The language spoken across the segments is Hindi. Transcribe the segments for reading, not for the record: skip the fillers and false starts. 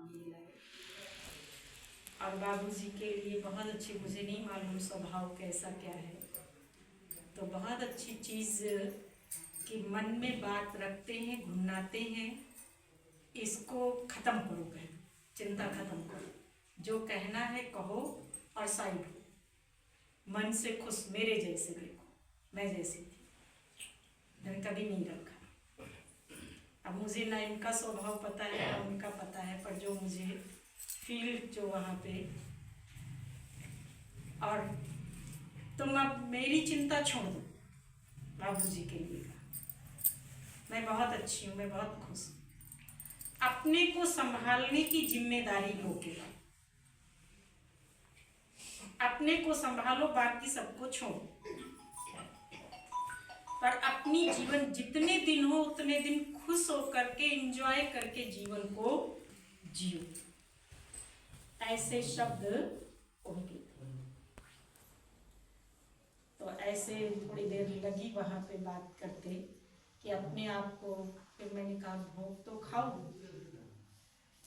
मिला है। और बाबूजी के लिए बहुत अच्छी, मुझे नहीं मालूम स्वभाव कैसा क्या है, तो बहुत अच्छी चीज़ कि मन में बात रखते हैं, घुनाते हैं, इसको ख़त्म करो, पहले चिंता ख़त्म करो, जो कहना है कहो और साइड हो, मन से खुश। मेरे जैसे देखो, मैं जैसी थी, मैंने कभी नहीं रखा। अब मुझे ना इनका स्वभाव पता है ना उनका पता है, पर जो मुझे फील जो वहाँ पे, और तुम अब मेरी चिंता छोड़ दो बाबूजी के लिए का, मैं बहुत अच्छी हूँ, मैं बहुत खुश हूँ। अपने को संभालने की जिम्मेदारी लो केवल, अपने को संभालो, बाकी सबको छोड़ो। पर अपनी जीवन जितने दिन हो उतने दिन खुश होकर के, एंजॉय करके जीवन को जियो, ऐसे शब्द उनके थे। तो ऐसे थोड़ी देर लगी वहां पे बात करते कि अपने आप को, फिर मैंने कहा भोग तो खाओ,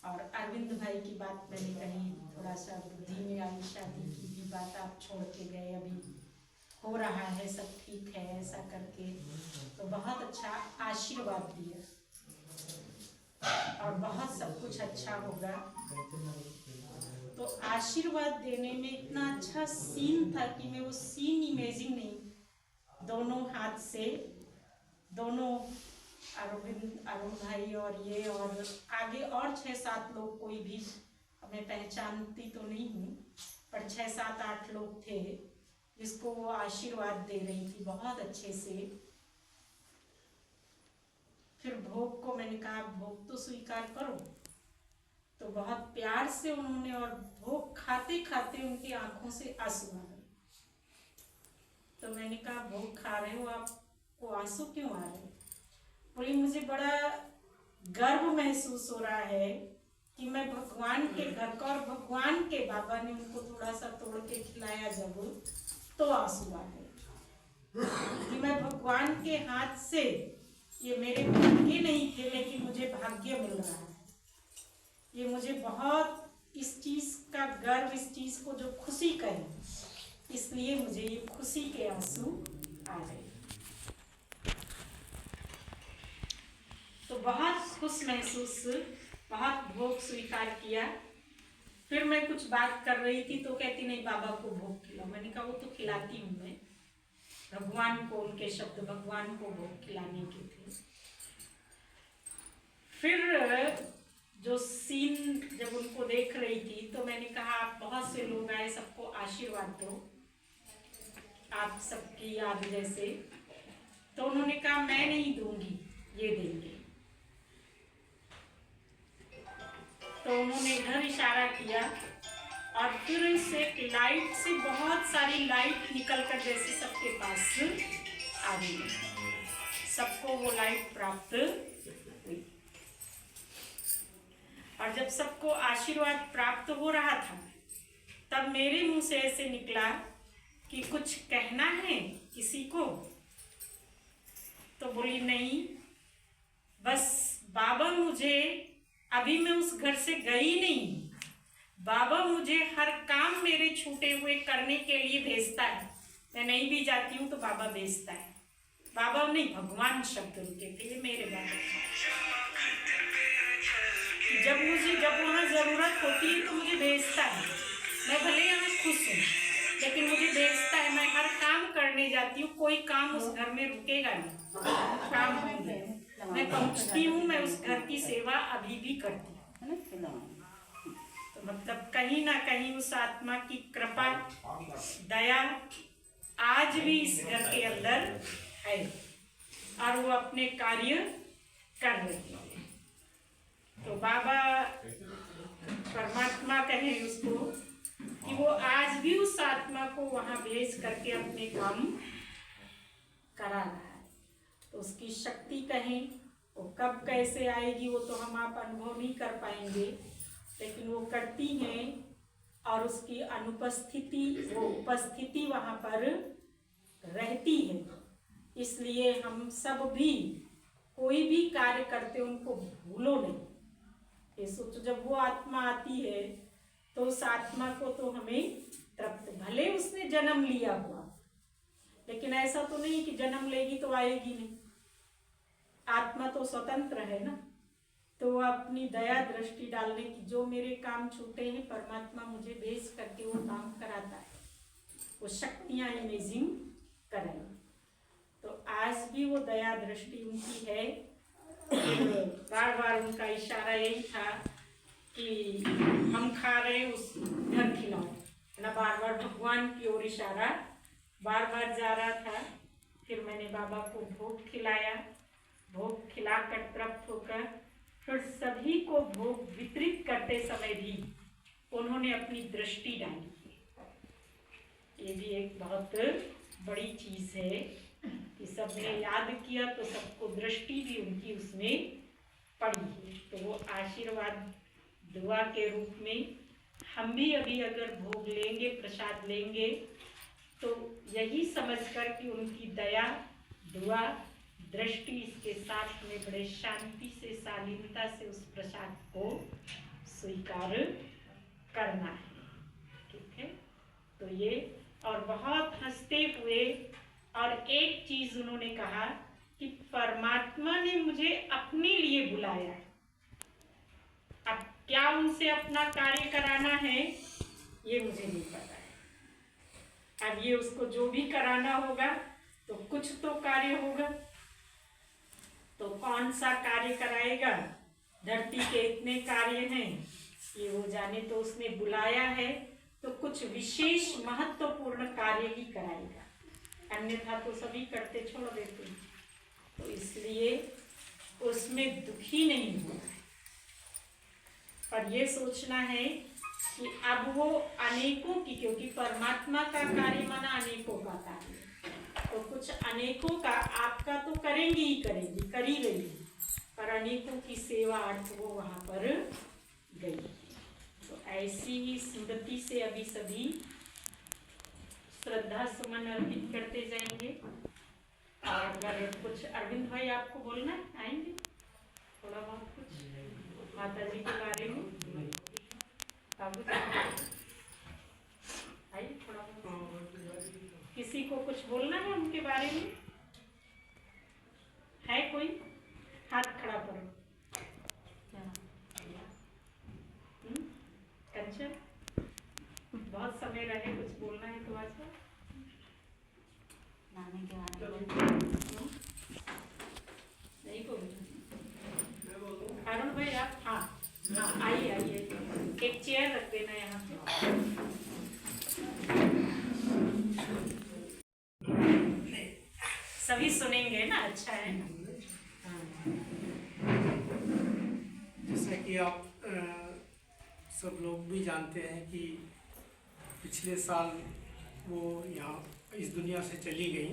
और अरविंद भाई की बात मैंने कही, थोड़ा सा बुद्धि में आई, शादी की भी बात आप छोड़ के गए, अभी हो रहा है, सब ठीक है, ऐसा करके तो बहुत अच्छा आशीर्वाद दिया, और बहुत सब कुछ अच्छा होगा। तो आशीर्वाद देने में इतना अच्छा सीन था कि मैं वो सीन इमेजिन नहीं, दोनों हाथ से, दोनों अरुण भाई और ये, और आगे और 6-7 लोग, कोई भी मैं पहचानती तो नहीं हूँ, पर 6-7-8 लोग थे जिसको वो आशीर्वाद दे रही थी बहुत अच्छे से। फिर भोग को मैंने कहा भोग तो स्वीकार करो, तो बहुत प्यार से उन्होंने, और भोग खाते खाते उनकी आंखों से आंसू आ गए। तो मैंने कहा भोग खा रहे हो, आपको आंसू क्यों आ रहे? बोली मुझे बड़ा गर्व महसूस हो रहा है कि मैं भगवान के घर का, और भगवान के बाबा ने उनको थोड़ा सा तोड़ के खिलाया जब, तो आंसू आ गए कि मैं भगवान के हाथ से, ये मेरे भाग्य नहीं थे लेकिन मुझे भाग्य मिल रहा है, ये मुझे बहुत इस चीज का गर्व, इस चीज को जो खुशी कहे, इसलिए मुझे ये खुशी के आंसू आ गए। तो बहुत खुश महसूस, बहुत भोग स्वीकार किया। फिर मैं कुछ बात कर रही थी तो कहती नहीं बाबा को भोग खिलाओ। मैंने कहा वो तो खिलाती हूँ मैं, भगवान को, उनके शब्द भगवान को भोग खिलाने के थे। फिर जो सीन जब उनको देख रही थी तो मैंने कहा आप बहुत से लोग आए, सबको आशीर्वाद दो, आप सबकी याद जैसे। तो उन्होंने कहा मैं नहीं दूंगी, ये देंगे। तो उन्होंने इधर इशारा किया, और फिर से लाइट से बहुत सारी लाइट निकलकर जैसे सबके पास आ गई, सबको वो लाइट प्राप्त हुई। और जब सबको आशीर्वाद प्राप्त हो रहा था, तब मेरे मुंह से ऐसे निकला कि कुछ कहना है किसी को? तो बोली नहीं, बस बाबा मुझे, अभी मैं उस घर से गई नहीं, बाबा मुझे हर काम मेरे छूटे हुए करने के लिए भेजता है, मैं नहीं भी जाती हूँ तो बाबा भेजता है। बाबा नहीं, भगवान शब्द उनके थे, मेरे बाबा। जब वहाँ जरूरत होती है तो मुझे भेजता है, मैं भले यहाँ खुश हूँ लेकिन मुझे भेजता है। मैं हर काम करने जाती हूँ, कोई काम उस घर में रुकेगा नहीं, काम होंगे, मैं पहुँचती हूँ, मैं उस घर की सेवा अभी भी करती हूँ। तो मतलब कहीं ना कहीं उस आत्मा की कृपा, दया आज भी इस घर के अंदर है, और वो अपने कार्य कर रही है। तो बाबा परमात्मा कहे उसको कि वो आज भी उस आत्मा को वहां भेज करके अपने काम करा रहा है। तो उसकी शक्ति कहें, वो कब कैसे आएगी वो तो हम आप अनुभव नहीं कर पाएंगे, लेकिन वो करती हैं, और उसकी अनुपस्थिति, वो उपस्थिति वहाँ पर रहती है। इसलिए हम सब भी कोई भी कार्य करते उनको भूलो नहीं, ये सोचो, जब वो आत्मा आती है तो उस आत्मा को तो हमें तृप्त, भले उसने जन्म लिया हुआ, लेकिन ऐसा तो नहीं कि जन्म लेगी तो आएगी नहीं। आत्मा तो स्वतंत्र है ना, तो वो अपनी दया दृष्टि डालने की, जो मेरे काम छूटे हैं परमात्मा मुझे भेज करके वो काम कराता है, वो शक्तियां इमेजिंग करें। तो आज भी वो दया दृष्टि उनकी है। बार बार उनका इशारा यही था कि हम खा रहे उस घर खिलाओ ना, बार बार भगवान की ओर इशारा बार बार जा रहा था। फिर मैंने बाबा को भोग खिलाया, भोग खिलाकर तृप्त होकर फिर सभी को भोग वितरित करते समय भी उन्होंने अपनी दृष्टि डाली। ये भी एक बहुत बड़ी चीज है कि सबने याद किया तो सबको दृष्टि भी उनकी उसमें पड़ी है। तो वो आशीर्वाद दुआ के रूप में हम भी अभी अगर भोग लेंगे, प्रसाद लेंगे, तो यही समझकर कि उनकी दया दुआ दृष्टि इसके साथ में बड़े शांति से, शालीनता से उस प्रसाद को स्वीकार करना है। ठीक है, तो ये और बहुत हंसते हुए और एक चीज उन्होंने कहा कि परमात्मा ने मुझे अपने लिए बुलाया, अब क्या उनसे अपना कार्य कराना है ये मुझे नहीं पता है। अब ये उसको जो भी कराना होगा तो कुछ तो कार्य होगा, तो कौन सा कार्य कराएगा, धरती के इतने कार्य हैं ये वो जाने। तो उसने बुलाया है तो कुछ विशेष महत्वपूर्ण कार्य ही कराएगा, अन्यथा तो सभी करते छोड़ देते हैं। तो इसलिए उसमें दुखी नहीं होना है, पर ये सोचना है कि अब वो अनेकों की, क्योंकि परमात्मा का कार्य माना अनेकों का कार्य, तो कुछ अनेकों का आपका तो करेंगी ही करेंगी, कर ही रही, पर अनेकों की सेवा अर्थ वो वहां पर गई। तो ऐसी ही स्मृति से अभी सभी श्रद्धा सुमन अर्पित करते जाएंगे। और अगर कुछ अरविंद भाई आपको बोलना है, आएंगे थोड़ा बहुत कुछ माता जी के बारे में, आइए थोड़ा बहुत। किसी को कुछ बोलना है उनके बारे में? है कोई? हाथ खड़ा करो। कंचन, बहुत समय रहे, कुछ बोलना है तो आज नानी के बारे में नहीं बोल। अरुण भाई आप, हाँ हाँ आइए आइए, एक चेयर रख देना यहाँ पे। सभी सुनेंगे ना, अच्छा है ना। जैसा कि आप सब लोग भी जानते हैं कि पिछले साल वो यहाँ इस दुनिया से चली गई।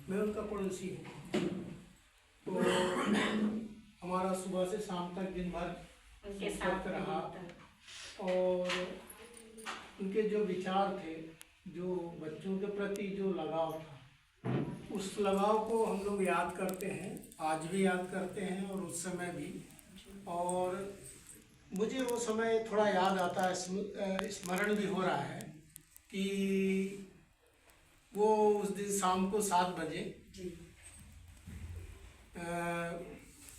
मैं उनका पड़ोसी हूँ, तो हमारा सुबह से शाम तक दिन भर उनके साथ रहा, और उनके जो विचार थे, जो बच्चों के प्रति जो लगाव था, उस लगाव को हम लोग याद करते हैं, आज भी याद करते हैं और उस समय भी। और मुझे वो समय थोड़ा याद आता है, स्मरण भी हो रहा है कि वो उस दिन शाम को 7 बजे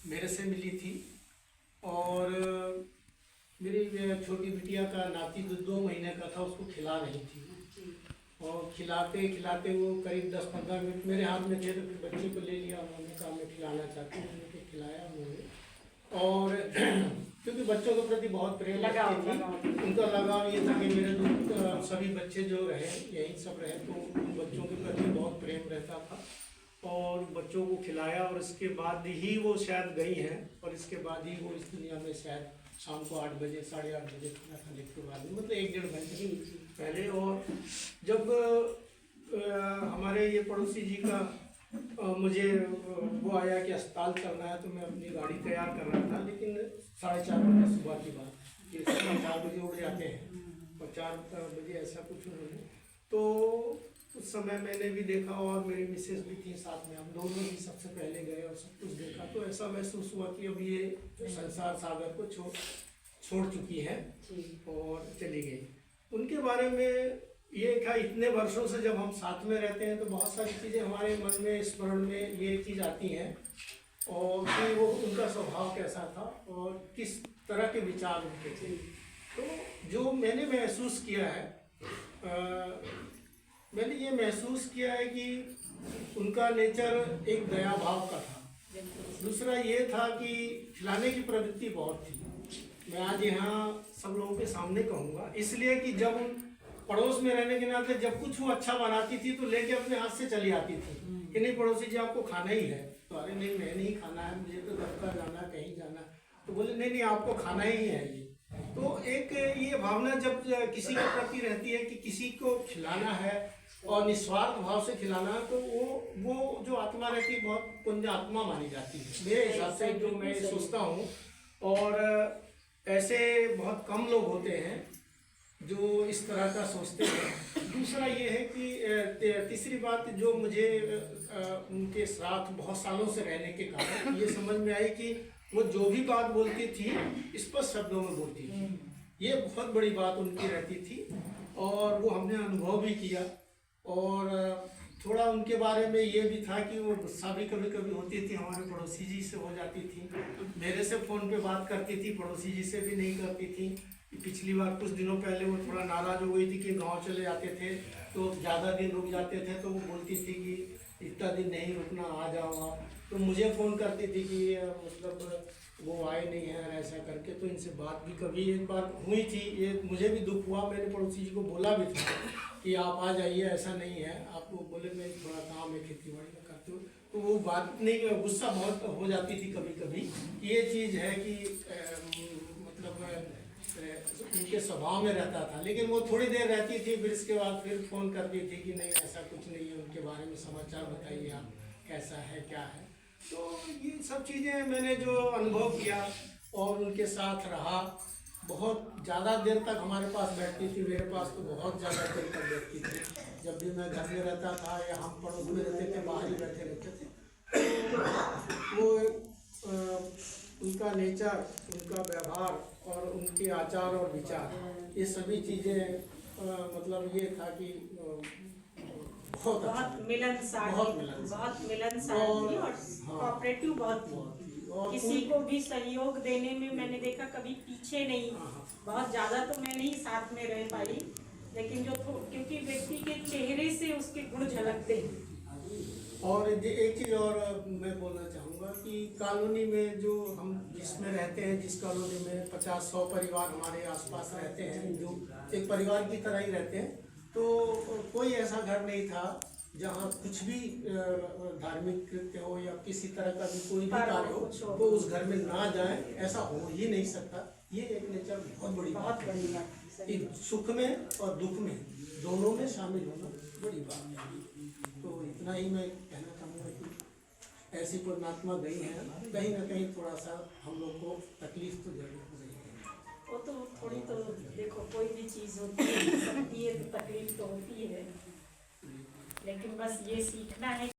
मेरे से मिली थी, और मेरी छोटी बिटिया का नाती जो 2 महीने का था उसको खिला रही थी, और खिलाते खिलाते वो करीब 10-15 मिनट मेरे हाथ में थे, तो फिर बच्चे को ले लिया, उन्होंने कहा मैं खिलाना चाहती हूँ, उन्होंने खिलाया उन्होंने। और क्योंकि बच्चों के प्रति बहुत प्रेम लगाव थी, उनका लगाव ये था कि मेरे जो सभी बच्चे जो रहे यही सब रहे, तो उन बच्चों के प्रति बहुत प्रेम रहता था, और बच्चों को खिलाया, और इसके बाद ही वो शायद गई हैं, और इसके बाद ही वो इस दुनिया में शायद शाम को 8 बजे 8:30 बजे खाना खाने के बाद, मतलब 1-1.5 घंटे पहले। और जब हमारे ये पड़ोसी जी का मुझे वो आया कि अस्पताल चलना है, तो मैं अपनी गाड़ी तैयार कर रहा था, लेकिन 4:30 बजे सुबह की बात, कि 4 बजे उठ जाते हैं, और 4 बजे ऐसा कुछ उन्होंने, तो उस समय मैंने भी देखा और मेरी मिसेस भी थी साथ में, हम दोनों ही सबसे पहले गए और सब कुछ देखा। तो ऐसा महसूस हुआ कि अब ये संसार सागर को छोड़ चुकी है और चली गई। उनके बारे में ये था, इतने वर्षों से जब हम साथ में रहते हैं तो बहुत सारी चीज़ें हमारे मन में स्मरण में ये चीज़ आती हैं, और कि वो उनका स्वभाव कैसा था और किस तरह के विचार उनके थे। तो जो मैंने महसूस किया है, मैंने ये महसूस किया है कि उनका नेचर एक दया भाव का था। दूसरा ये था कि खिलाने की प्रवृत्ति बहुत थी। मैं आज यहाँ सब लोगों के सामने कहूँगा इसलिए कि जब उन पड़ोस में रहने के नाते जब कुछ वो अच्छा बनाती थी तो लेके अपने हाथ से चली आती थी कि नहीं पड़ोसी जी आपको खाना ही है। तो अरे नहीं मैं नहीं खाना है, मुझे तो दफ्तर जाना, कहीं जाना। तो बोले नहीं आपको खाना ही है ये। तो एक ये भावना जब किसी के प्रति रहती है कि किसी को खिलाना है और निस्वार्थ भाव से खिलाना है, तो वो जो आत्मा रहती है बहुत पुण्य आत्मा मानी जाती है मेरे हिसाब से, जो मैं सोचता हूँ। और ऐसे बहुत कम लोग होते हैं जो इस तरह का सोचते हैं। दूसरा ये है कि तीसरी बात जो मुझे उनके साथ बहुत सालों से रहने के कारण ये समझ में आई कि वो जो भी बात बोलती थी स्पष्ट शब्दों में बोलती थी। ये बहुत बड़ी बात उनकी रहती थी और वो हमने अनुभव भी किया। और थोड़ा उनके बारे में ये भी था कि वो गुस्सा भी कभी कभी होती थी, हमारे पड़ोसी जी से हो जाती थी, मेरे से फ़ोन पे बात करती थी, पड़ोसी जी से भी नहीं करती थी। पिछली बार कुछ दिनों पहले वो थोड़ा नाराज़ हो गई थी कि गांव चले जाते थे तो ज़्यादा दिन रुक जाते थे, तो वो बोलती थी कि इतना दिन नहीं रुकना, आ जाओ आप। तो मुझे फ़ोन करती थी कि मतलब वो आए नहीं हैं ऐसा करके। तो इनसे बात भी कभी एक बार हुई थी, ये मुझे भी दुख हुआ, मैंने पड़ोसी जी को बोला भी था कि आप आ जाइए, ऐसा नहीं है। आपको बोले मैं थोड़ा काम है, खेती बाड़ी का करते हो, तो वो बात नहीं, गुस्सा बहुत हो जाती थी कभी कभी। ये चीज़ है कि मतलब उनके स्वभाव में रहता था। लेकिन वो थोड़ी देर रहती थी, फिर इसके बाद फिर फ़ोन करती थी कि नहीं ऐसा कुछ नहीं है, उनके बारे में समाचार बताइए आप, कैसा है क्या है। तो ये सब चीज़ें मैंने जो अनुभव किया और उनके साथ रहा, बहुत ज़्यादा देर तक हमारे पास बैठती थी, मेरे पास तो बहुत ज़्यादा देर तक बैठती थी। जब भी मैं घर में रहता था या हम पड़ोस में रहते थे, बाहर ही बैठे रहते थे। वो उनका नेचर, उनका व्यवहार और उनके आचार और विचार, ये सभी चीज़ें मतलब ये था कि बहुत मिलनसार थी और कोऑपरेटिव बहुत थी। और किसी को भी सहयोग देने में मैंने देखा कभी पीछे नहीं। बहुत ज़्यादा तो मैं नहीं साथ में रह पाई, लेकिन जो क्योंकि व्यक्ति के चेहरे से उसके गुण झलकते हैं। और एक चीज़ और मैं बोलना चाहूँगा कि कॉलोनी में जो हम जिसमें रहते हैं, जिस कॉलोनी में 50-100 परिवार हमारे आसपास रहते हैं, जो एक परिवार की तरह ही रहते हैं, तो कोई ऐसा घर नहीं था जहाँ कुछ भी धार्मिक कृत्य हो या किसी तरह का भी कोई भी कार्य हो तो उस घर में ना जाए, ऐसा हो ही नहीं सकता। ये एक नेचर बहुत बड़ी बात है। सुख में और दुख में दोनों में शामिल होना बड़ी बात है। तो इतना ही मैं कहना चाहूँगा कि ऐसी परमात्मा गई है, कहीं ना कहीं थोड़ा सा हम लोग को तकलीफ तो जरूर हो रही है। वो तो थोड़ी तो देखो, कोई भी चीज़ होती है तो तकलीफ तो होती है, लेकिन बस ये सीखना है